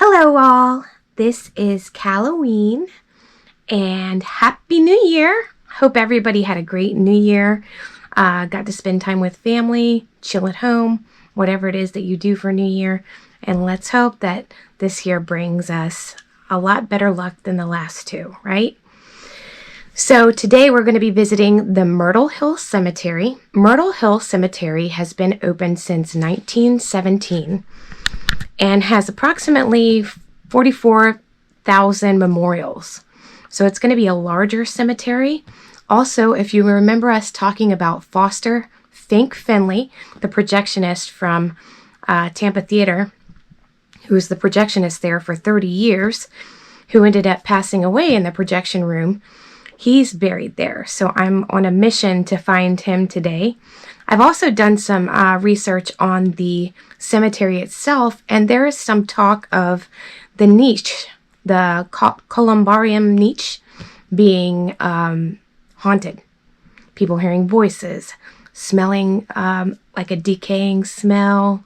Hello all, this is Halloween and Happy New Year. Hope everybody had a great New Year. Got to spend time with family, chill at home, whatever it is that you do for New Year. And let's hope that this year brings us a lot better luck than the last two, right? So today we're going to be visiting the Myrtle Hill Cemetery. Myrtle Hill Cemetery has been open since 1917. And has approximately 44,000 memorials. So it's going to be a larger cemetery. Also, if you remember us talking about Foster Fink Finley, the projectionist from Tampa Theater, who was the projectionist there for 30 years, who ended up passing away in the projection room, he's buried there. So I'm on a mission to find him today. I've also done some research on the cemetery itself, and there is some talk of the niche, the columbarium niche, being haunted. People hearing voices, smelling like a decaying smell,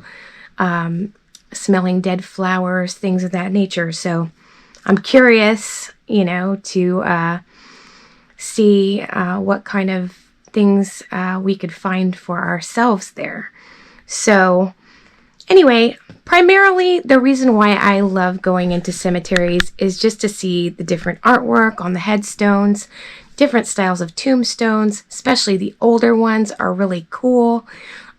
smelling dead flowers, things of that nature. So I'm curious, to see what kind of things we could find for ourselves there. So anyway, primarily the reason why I love going into cemeteries is just to see the different artwork on the headstones, different styles of tombstones, especially the older ones are really cool.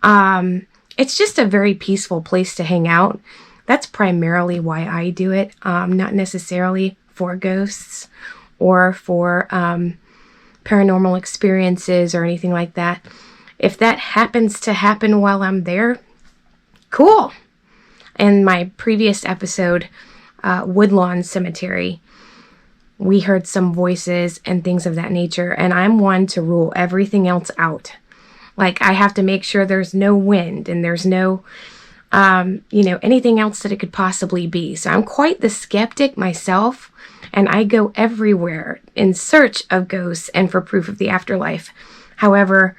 It's just a very peaceful place to hang out. That's primarily why I do it, not necessarily for ghosts or for paranormal experiences or anything like that. If that happens to happen while I'm there, cool. In my previous episode, Woodlawn Cemetery, we heard some voices and things of that nature, and I'm one to rule everything else out. Like, I have to make sure there's no wind and there's no, anything else that it could possibly be. So I'm quite the skeptic myself, and I go everywhere in search of ghosts and for proof of the afterlife. However,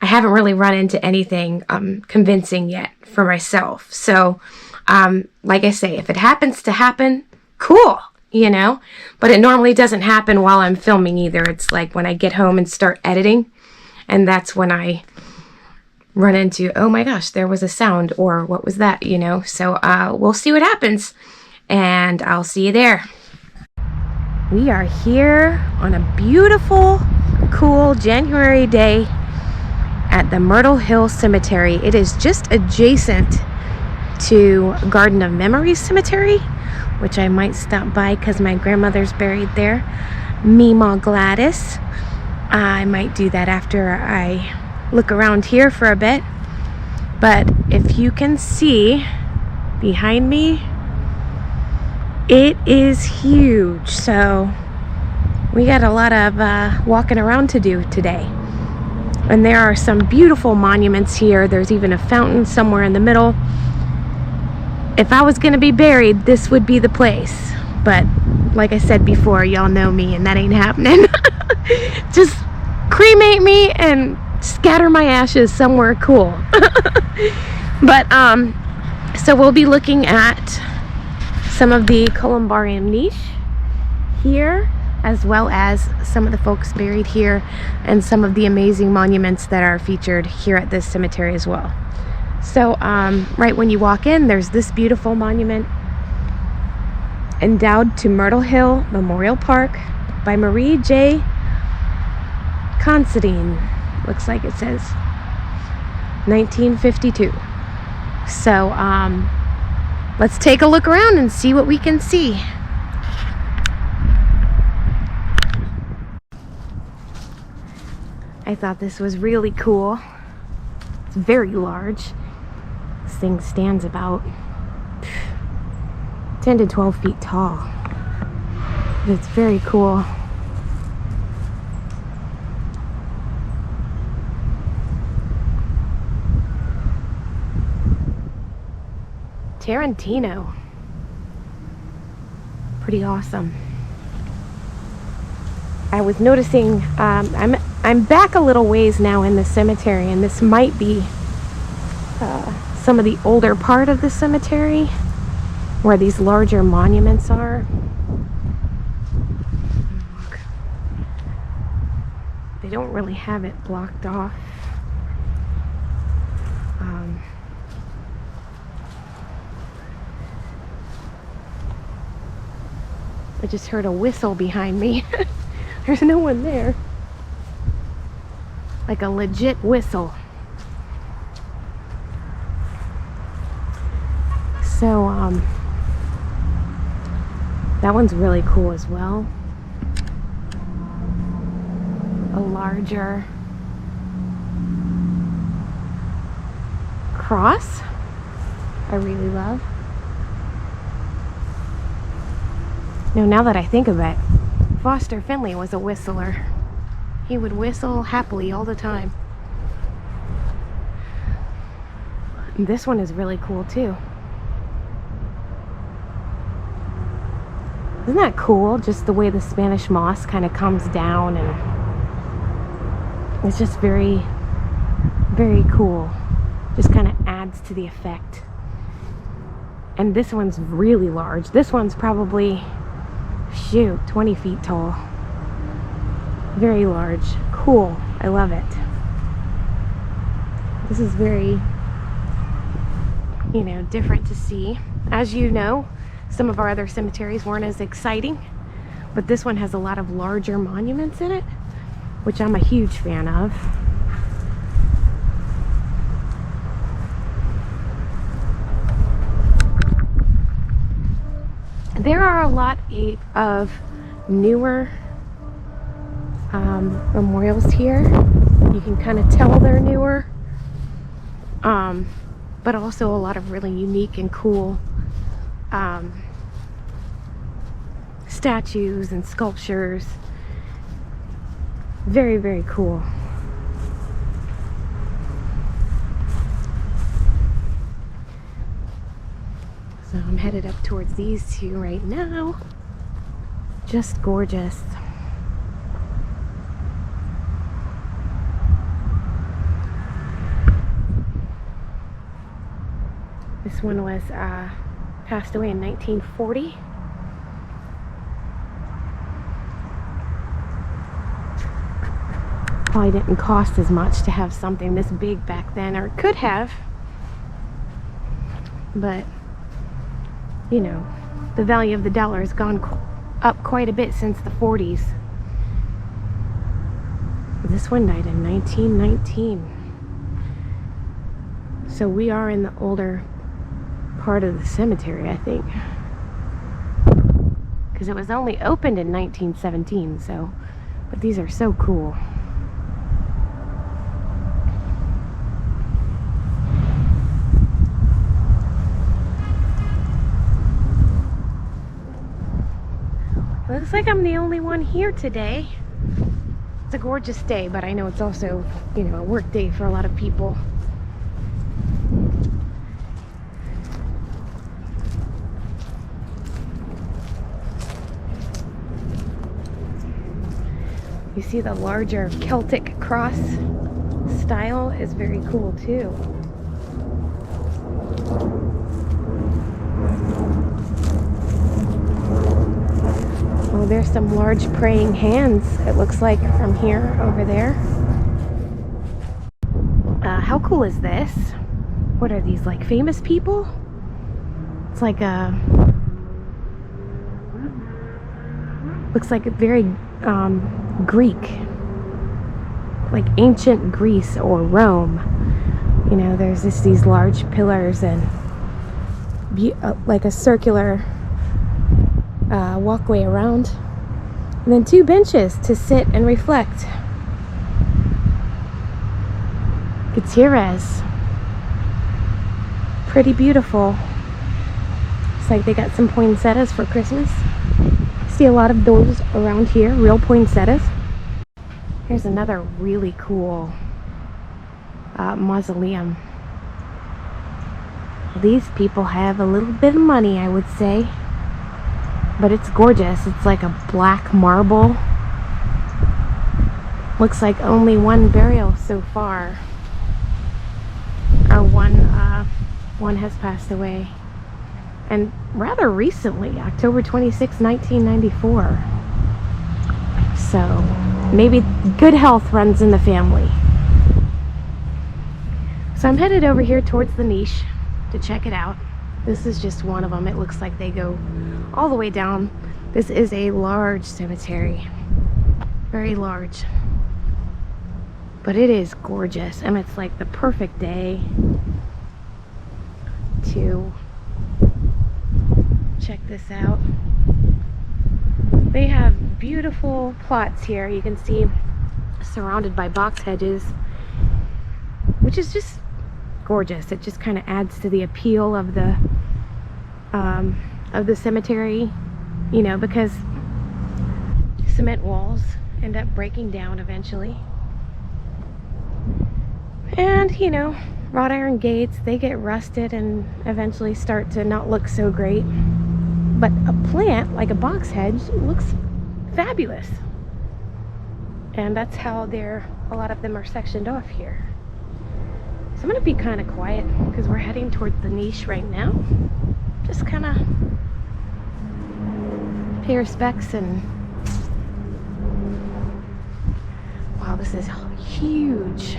I haven't really run into anything convincing yet for myself. So, like I say, if it happens to happen, cool, But it normally doesn't happen while I'm filming either. It's like when I get home and start editing, and that's when I run into, oh my gosh, there was a sound, or what was that, So we'll see what happens, and I'll see you there. We are here on a beautiful, cool January day at the Myrtle Hill Cemetery. It is just adjacent to Garden of Memories Cemetery, which I might stop by because my grandmother's buried there. Meemaw Gladys. I might do that after I look around here for a bit. But if you can see behind me, it is huge, so we got a lot of walking around to do today. And there are some beautiful monuments here. There's even a fountain somewhere in the middle. If I was going to be buried, this would be the place. But like I said before, y'all know me, and that ain't happening. Just cremate me and scatter my ashes somewhere cool. But so we'll be looking at some of the columbarium niche here, as well as some of the folks buried here and some of the amazing monuments that are featured here at this cemetery as well. So right when you walk in, there's this beautiful monument endowed to Myrtle Hill Memorial Park by Marie J. Considine. Looks like it says 1952. So let's take a look around and see what we can see. I thought this was really cool. It's very large. This thing stands about 10 to 12 feet tall. It's very cool. Tarantino. Pretty awesome. I was noticing, I'm back a little ways now in the cemetery, and this might be some of the older part of the cemetery. where these larger monuments are. Look. They don't really have it blocked off. I just heard a whistle behind me. There's no one there. Like a legit whistle. So, that one's really cool as well. A larger cross. I really love. Now that I think of it, Foster Finley was a whistler. He would whistle happily all the time. And this one is really cool too. Isn't that cool? Just the way the Spanish moss kind of comes down, and it's just very, very cool. Just kind of adds to the effect. And this one's really large. This one's probably, shoot, 20 feet tall. Very large. Cool. I love it. This is very, different to see. As you know, some of our other cemeteries weren't as exciting, but this one has a lot of larger monuments in it, which I'm a huge fan of. There are a lot of newer memorials here. You can kind of tell they're newer, but also a lot of really unique and cool statues and sculptures. Very, very cool. So I'm headed up towards these two right now. Just gorgeous. This one was passed away in 1940. Probably didn't cost as much to have something this big back then, or it could have, but the value of the dollar has gone up quite a bit since the 40s. This one died in 1919. So we are in the older part of the cemetery, I think, because it was only opened in 1917. So, but these are so cool. Looks like I'm the only one here today. It's a gorgeous day, but I know it's also, a work day for a lot of people. You see the larger Celtic cross style is very cool too. Oh, there's some large praying hands, it looks like, from here over there. How cool is this? What are these, like famous people? It's like looks like a very Greek, like ancient Greece or Rome. There's just these large pillars and like a circular walkway around, and then two benches to sit and reflect. Gutierrez. Pretty beautiful. It's like they got some poinsettias for Christmas. See a lot of those around here, real poinsettias. Here's another really cool mausoleum. These people have a little bit of money, I would say. But it's gorgeous. It's like a black marble. Looks like only one burial so far. Or one has passed away. and rather recently, October 26, 1994. So maybe good health runs in the family. So I'm headed over here towards the niche to check it out. This is just one of them. It looks like they go all the way down. This is a large cemetery, very large, but it is gorgeous, and it's like the perfect day to check this out. They have beautiful plots here. You can see surrounded by box hedges, which is just gorgeous. It just kind of adds to the appeal of the cemetery, you know, because cement walls end up breaking down eventually. And, you know, wrought iron gates, they get rusted and eventually start to not look so great. But a plant, like a box hedge, looks fabulous. And that's how a lot of them are sectioned off here. So I'm going to be kind of quiet because we're heading towards the niche right now. Just kind of pay respects and... Wow, this is huge.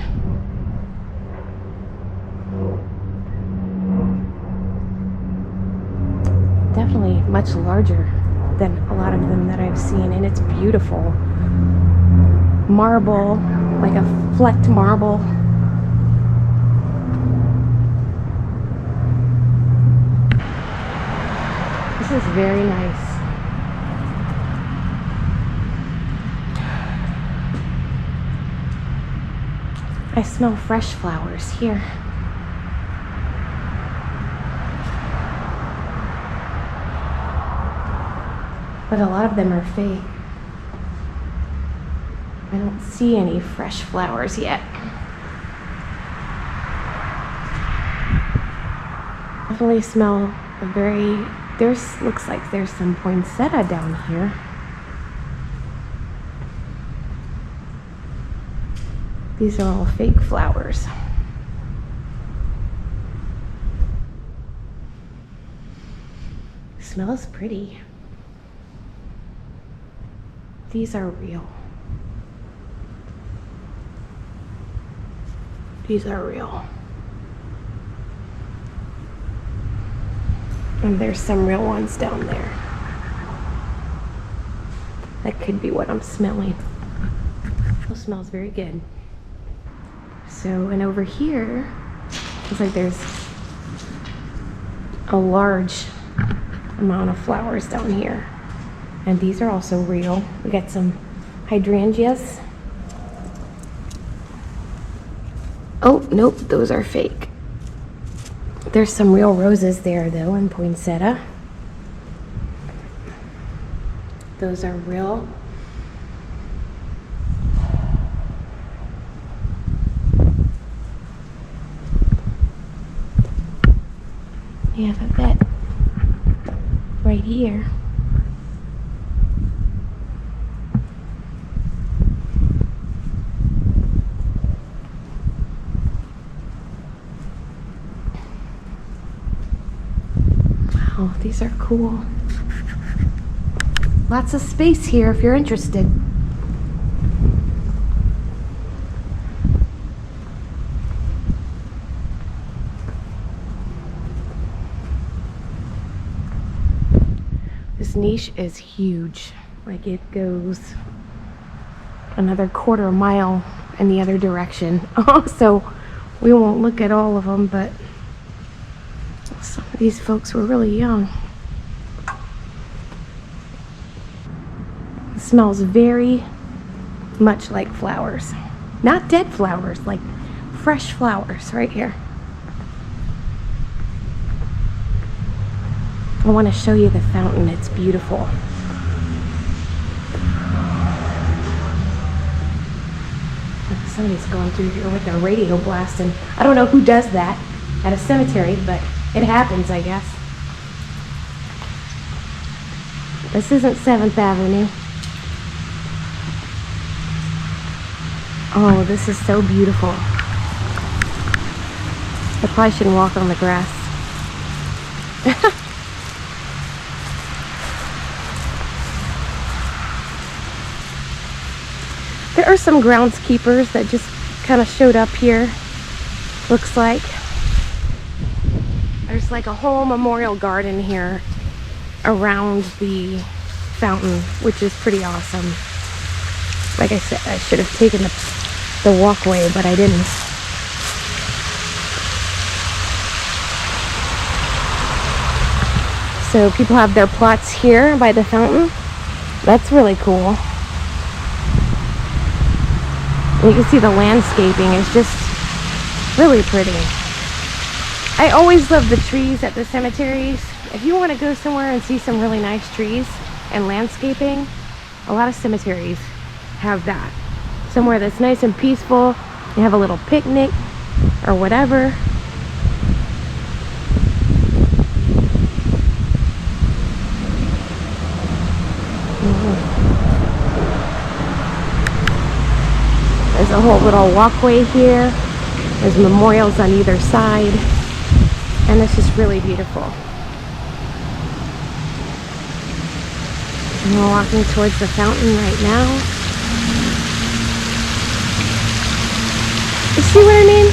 Definitely much larger than a lot of them that I've seen, and it's beautiful. Marble, like a flecked marble. This is very nice. I smell fresh flowers here. But a lot of them are fake. I don't see any fresh flowers yet. Definitely smell a very... looks like there's some poinsettia down here. These are all fake flowers. Smells pretty. These are real. These are real. And there's some real ones down there. That could be what I'm smelling. It smells very good. So, and over here, looks like there's a large amount of flowers down here. And these are also real. We got some hydrangeas. Oh, nope, those are fake. There's some real roses there though, and poinsettia. Those are real. We have a vet right here. Wow, these are cool. Lots of space here if you're interested. This niche is huge. Like, it goes another quarter mile in the other direction. So we won't look at all of them, but some of these folks were really young. It smells very much like flowers. Not dead flowers, like fresh flowers right here. I want to show you the fountain. It's beautiful. Somebody's going through here with their radio blasting. I don't know who does that at a cemetery, but it happens, I guess. This isn't 7th Avenue. Oh, this is so beautiful. I probably shouldn't walk on the grass. There are some groundskeepers that just kind of showed up here, looks like. There's like a whole memorial garden here around the fountain, which is pretty awesome. Like I said, I should have taken the walkway, but I didn't. So people have their plots here by the fountain. That's really cool. And you can see the landscaping is just really pretty. I always love the trees at the cemeteries. If you want to go somewhere and see some really nice trees and landscaping, a lot of cemeteries have that. Somewhere that's nice and peaceful. You have a little picnic or whatever. There's a whole little walkway here. There's memorials on either side. And it's just really beautiful. And we're walking towards the fountain right now. You see what I mean?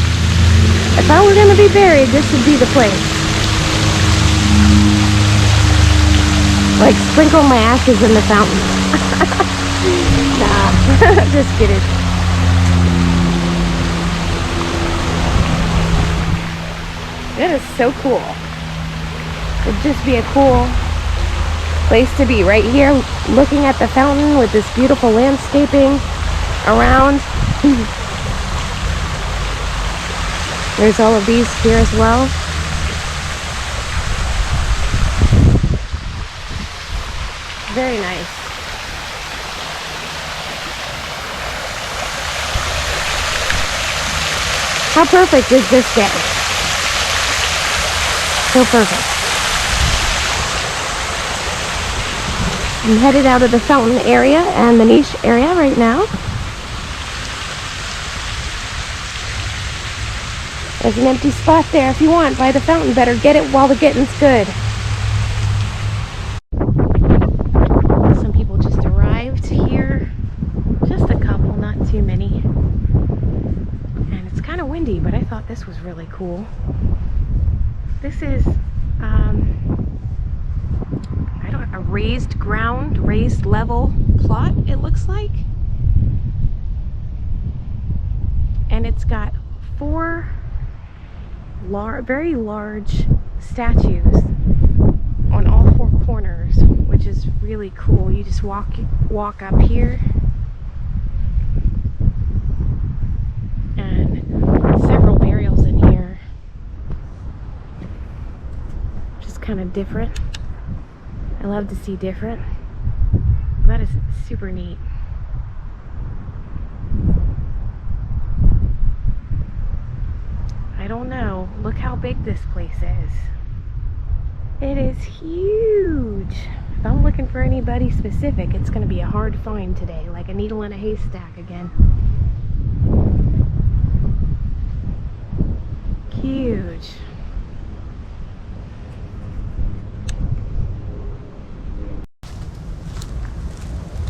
If I were going to be buried, this would be the place. Like, sprinkle my ashes in the fountain. Nah, just kidding. It is so cool. It'd just be a cool place to be right here, looking at the fountain with this beautiful landscaping around. There's all of these here as well. Very nice. How perfect is this day? So perfect. I'm headed out of the fountain area and the niche area right now. There's an empty spot there if you want by the fountain. Better get it while the getting's good. Some people just arrived here. Just a couple, not too many. And it's kind of windy, but I thought this was really cool. This is a raised ground, raised level plot, it looks like. And it's got 4 very large statues on all 4 corners, which is really cool. You just walk up here, and several burials in here. Just kind of different. I love to see different. That is super neat. I don't know. Look how big this place is. It is huge. If I'm looking for anybody specific, it's going to be a hard find today, like a needle in a haystack again. Huge.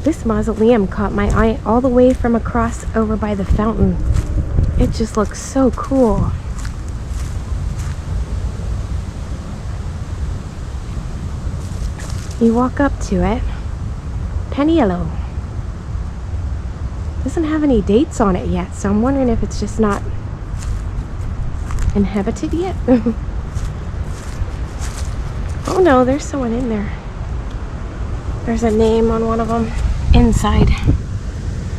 This mausoleum caught my eye all the way from across over by the fountain. It just looks so cool. You walk up to it, Peniello. Doesn't have any dates on it yet, so I'm wondering if it's just not inhabited yet. Oh no, there's someone in there. There's a name on one of them inside.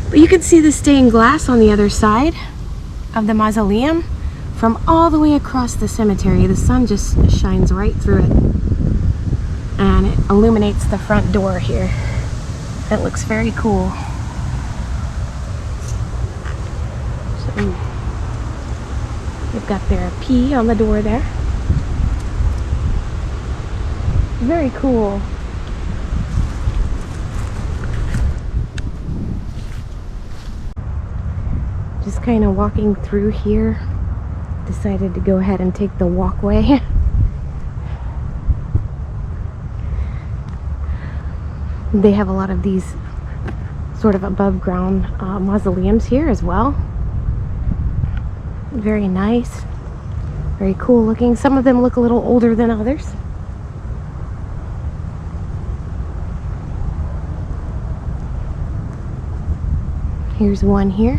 But you can see the stained glass on the other side of the mausoleum from all the way across the cemetery. The sun just shines right through it, and it illuminates the front door here. It looks very cool. So they've got their P on the door there. Very cool. Just kind of walking through here. Decided to go ahead and take the walkway. They have a lot of these sort of above ground mausoleums here as well. Very nice, very cool looking. Some of them look a little older than others. Here's one here.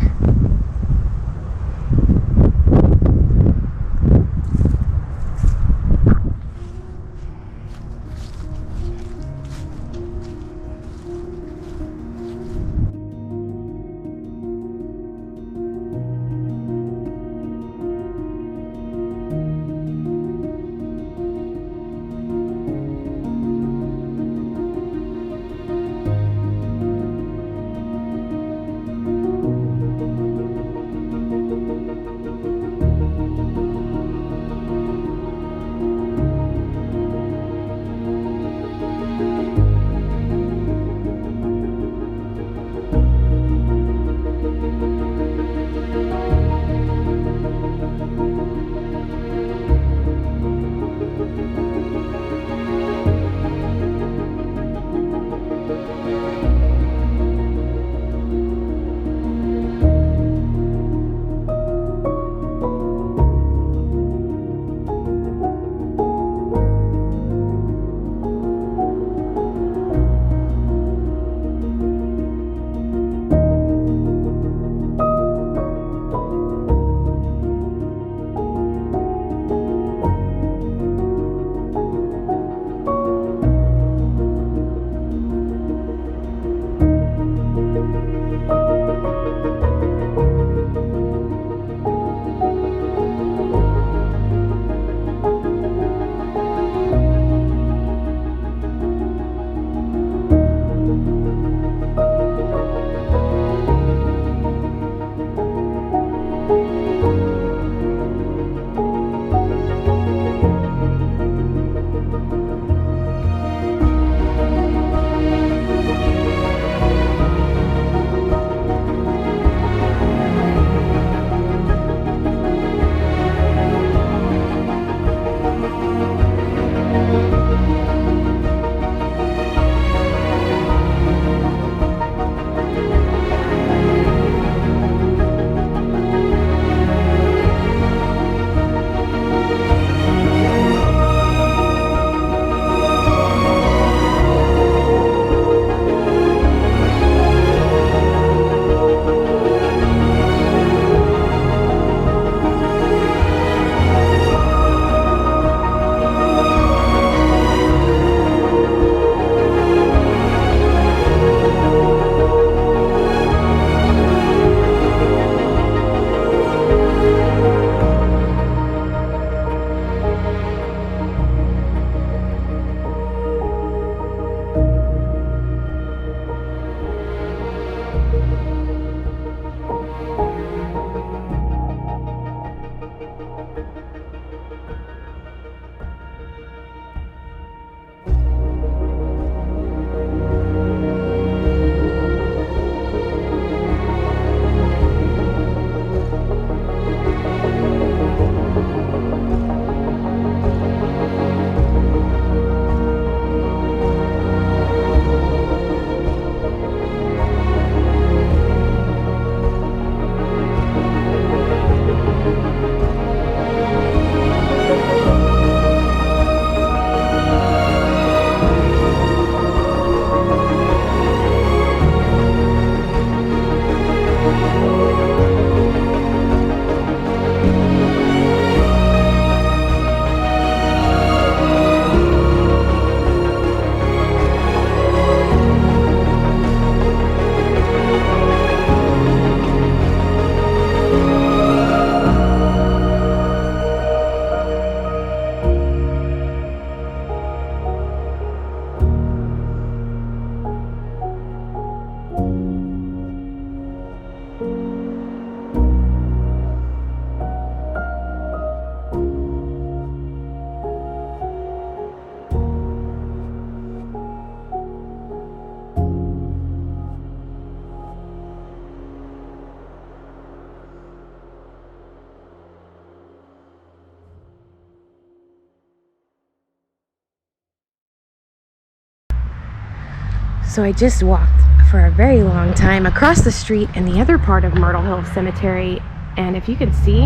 So I just walked for a very long time. Across the street in the other part of Myrtle Hill Cemetery, and if you can see,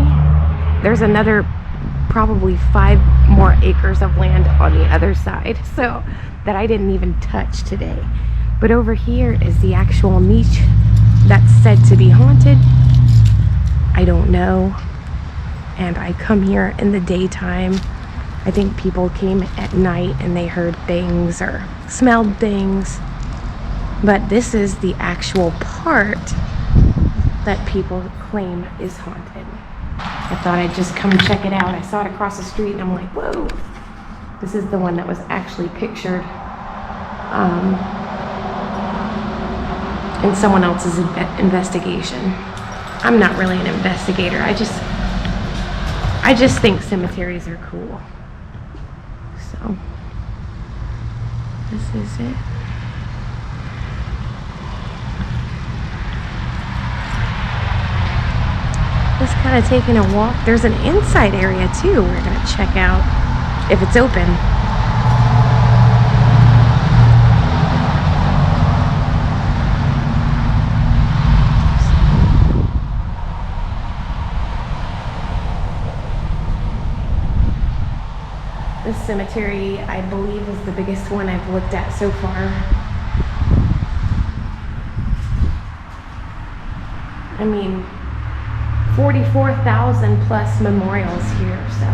there's another probably 5 more acres of land on the other side, so that I didn't even touch today. But over here is the actual niche that's said to be haunted. I don't know. And I come here in the daytime. I think people came at night and they heard things or smelled things. But this is the actual part that people claim is haunted. I thought I'd just come check it out. I saw it across the street and I'm like, whoa. This is the one that was actually pictured in someone else's investigation. I'm not really an investigator. I just think cemeteries are cool. So this is it. Just kind of taking a walk. There's an inside area too we're gonna check out if it's open. This cemetery, I believe, is the biggest one I've looked at so far. I mean, 44,000 plus memorials here, so.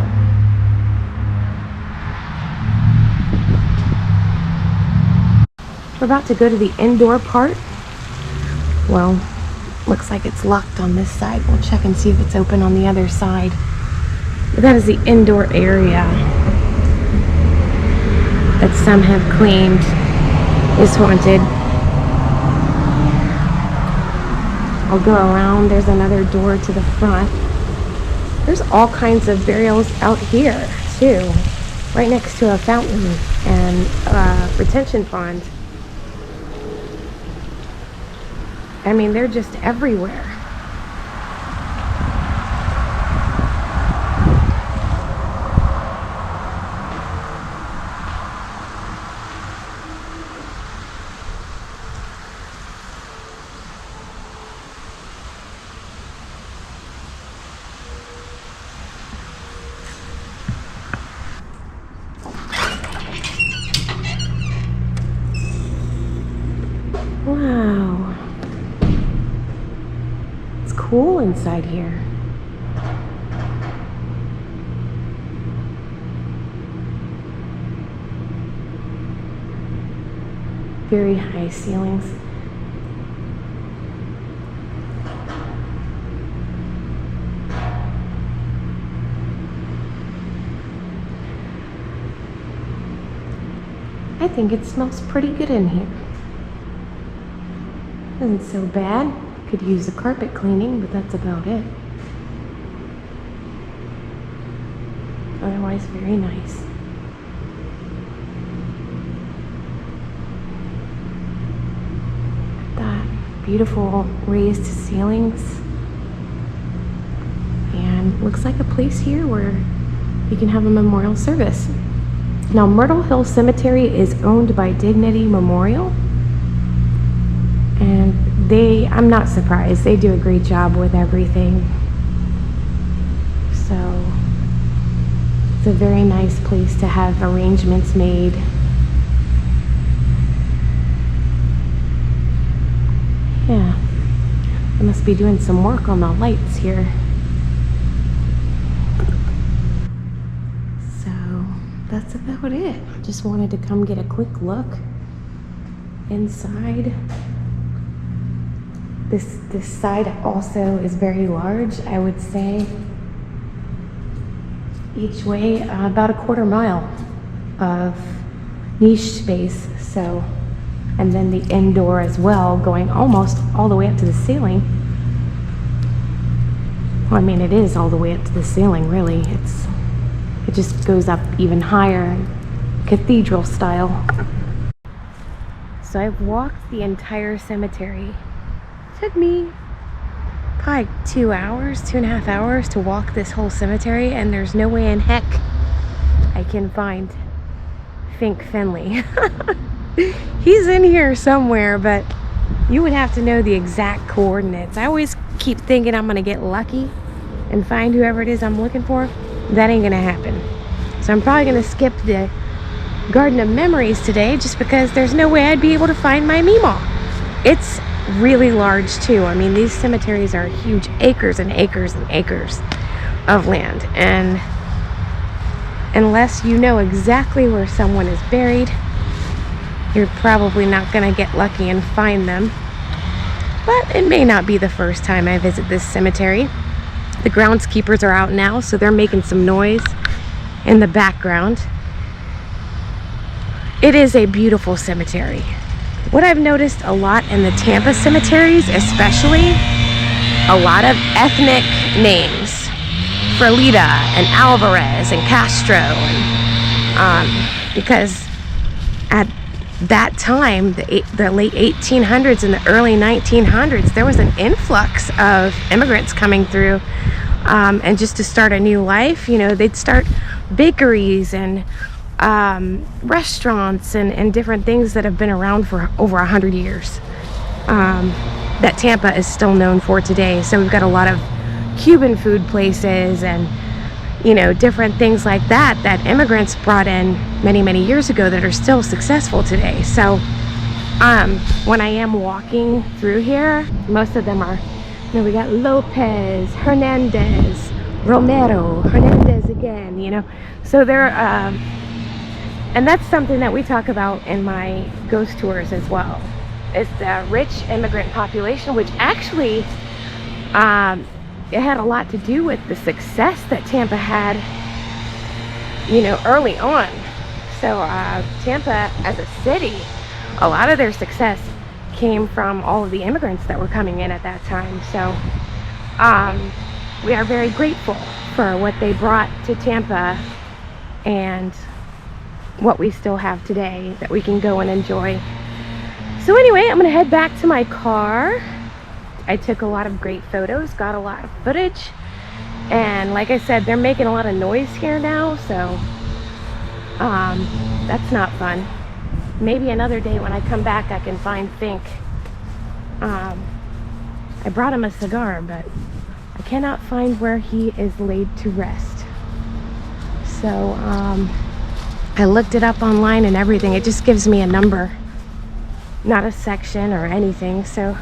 We're about to go to the indoor part. Well, looks like it's locked on this side. We'll check and see if it's open on the other side. But that is the indoor area that some have claimed is haunted. I'll go around. There's another door to the front. There's all kinds of burials out here too, right next to a fountain and a retention pond. I mean, they're just everywhere. Wow. It's cool inside here. Very high ceilings. I think it smells pretty good in here. Isn't so bad. Could use a carpet cleaning, but that's about it. Otherwise, very nice. That beautiful raised ceilings. And looks like a place here where you can have a memorial service. Now, Myrtle Hill Cemetery is owned by Dignity Memorial. And I'm not surprised, they do a great job with everything. So it's a very nice place to have arrangements made. Yeah, they must be doing some work on the lights here. So that's about it. Just wanted to come get a quick look inside. This side also is very large, I would say. Each way about a quarter mile of niche space. So, and then the indoor as well, going almost all the way up to the ceiling. Well, I mean, it is all the way up to the ceiling, really. It just goes up even higher, cathedral style. So I've walked the entire cemetery. Took me probably 2.5 hours to walk this whole cemetery, and there's no way in heck I can find Fink Finley. He's in here somewhere, but You would have to know the exact coordinates. I always keep thinking I'm gonna get lucky and find whoever it is I'm looking for. That ain't gonna happen. So I'm probably gonna skip the Garden of Memories today just because there's no way I'd be able to find my Meemaw. It's really large too. I mean, these cemeteries are huge, acres and acres and acres of land, and unless you know exactly where someone is buried, you're probably not gonna get lucky and find them. But it may not be the first time I visit this cemetery. The groundskeepers are out now, so they're making some noise in the background. It is a beautiful cemetery. What I've noticed a lot in the Tampa cemeteries, especially, a lot of ethnic names. Frelita and Alvarez and Castro. And, because at that time, the late 1800s and the early 1900s, there was an influx of immigrants coming through. And just to start a new life, you know, they'd start bakeries and restaurants and different things that have been around for over 100 years, that Tampa is still known for today. So we've got a lot of Cuban food places and, you know, different things like that immigrants brought in many years ago that are still successful today. So when I am walking through here, most of them are, you know, we got Lopez, Hernandez, Romero, Hernandez again, you know. So they're and that's something that we talk about in my ghost tours as well. It's the rich immigrant population, which actually it had a lot to do with the success that Tampa had, you know, early on. So Tampa as a city, a lot of their success came from all of the immigrants that were coming in at that time. So we are very grateful for what they brought to Tampa and what we still have today that we can go and enjoy. So anyway, I'm gonna head back to my car. I took a lot of great photos, got a lot of footage, and like I said, they're making a lot of noise here now, so that's not fun. Maybe another day when I come back I can find Fink. I brought him a cigar, but I cannot find where he is laid to rest. So I looked it up online and everything. It just gives me a number, not a section or anything. So,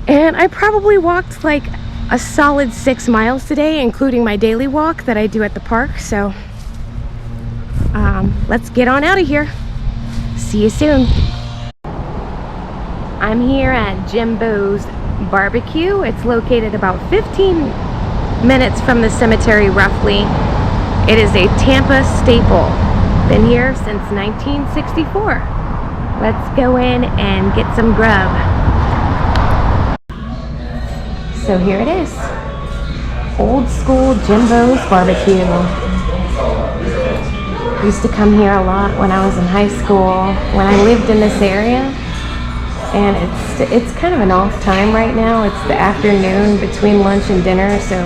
and I probably walked like a solid 6 miles today, including my daily walk that I do at the park. So let's get on out of here. See you soon. I'm here at Jimbo's Barbecue. It's located about 15 minutes from the cemetery roughly. It is a Tampa staple. Been here since 1964. Let's go in and get some grub. So here it is. Old school Jimbo's Barbecue. Used to come here a lot when I was in high school, when I lived in this area. And it's kind of an off time right now. It's the afternoon between lunch and dinner, so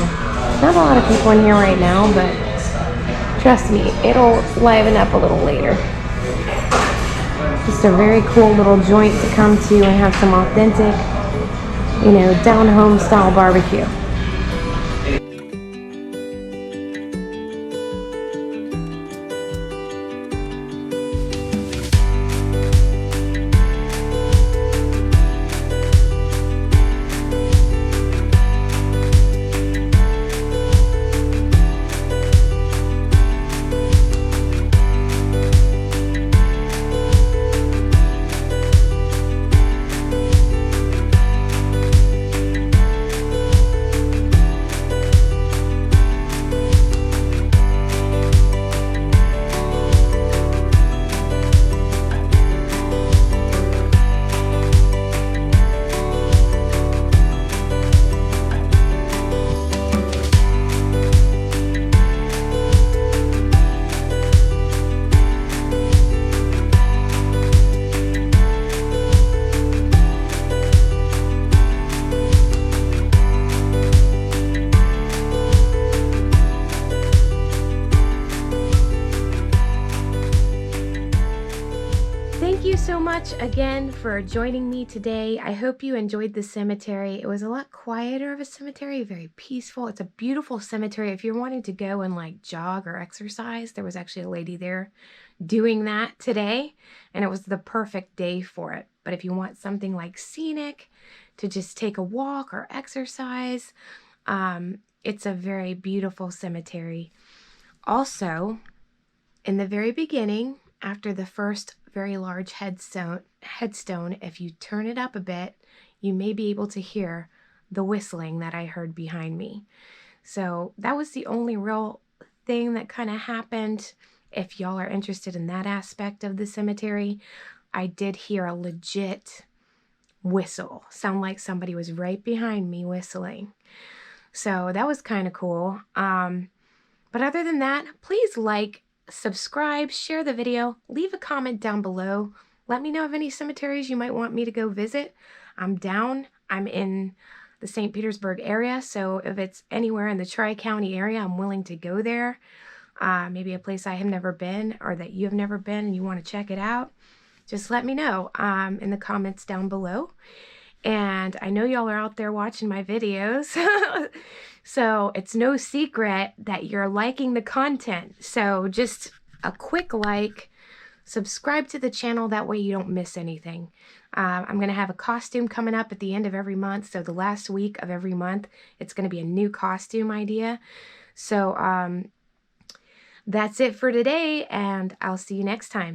not a lot of people in here right now, but trust me, it'll liven up a little later. Just a very cool little joint to come to and have some authentic, you know, down home style barbecue. Thank you so much again for joining me today. I hope you enjoyed the cemetery. It was a lot quieter of a cemetery, very peaceful. It's a beautiful cemetery. If you're wanting to go and like jog or exercise, there was actually a lady there doing that today, and it was the perfect day for it. But if you want something like scenic to just take a walk or exercise, it's a very beautiful cemetery. Also, in the very beginning, after the first very large headstone, if you turn it up a bit, you may be able to hear the whistling that I heard behind me. So that was the only real thing that kind of happened. If y'all are interested in that aspect of the cemetery, I did hear a legit whistle. Sound like somebody was right behind me whistling. So that was kind of cool. But other than that, please like, subscribe, share the video, leave a comment down below. Let me know of any cemeteries you might want me to go visit. I'm down. I'm in the St. Petersburg area, so if it's anywhere in the Tri-County area, I'm willing to go there. Maybe a place I have never been or that you have never been and you want to check it out. Just let me know in the comments down below. And I know y'all are out there watching my videos, so it's no secret that you're liking the content. So just a quick like, subscribe to the channel, that way you don't miss anything. I'm going to have a costume coming up at the end of every month, so the last week of every month, it's going to be a new costume idea. So that's it for today, and I'll see you next time.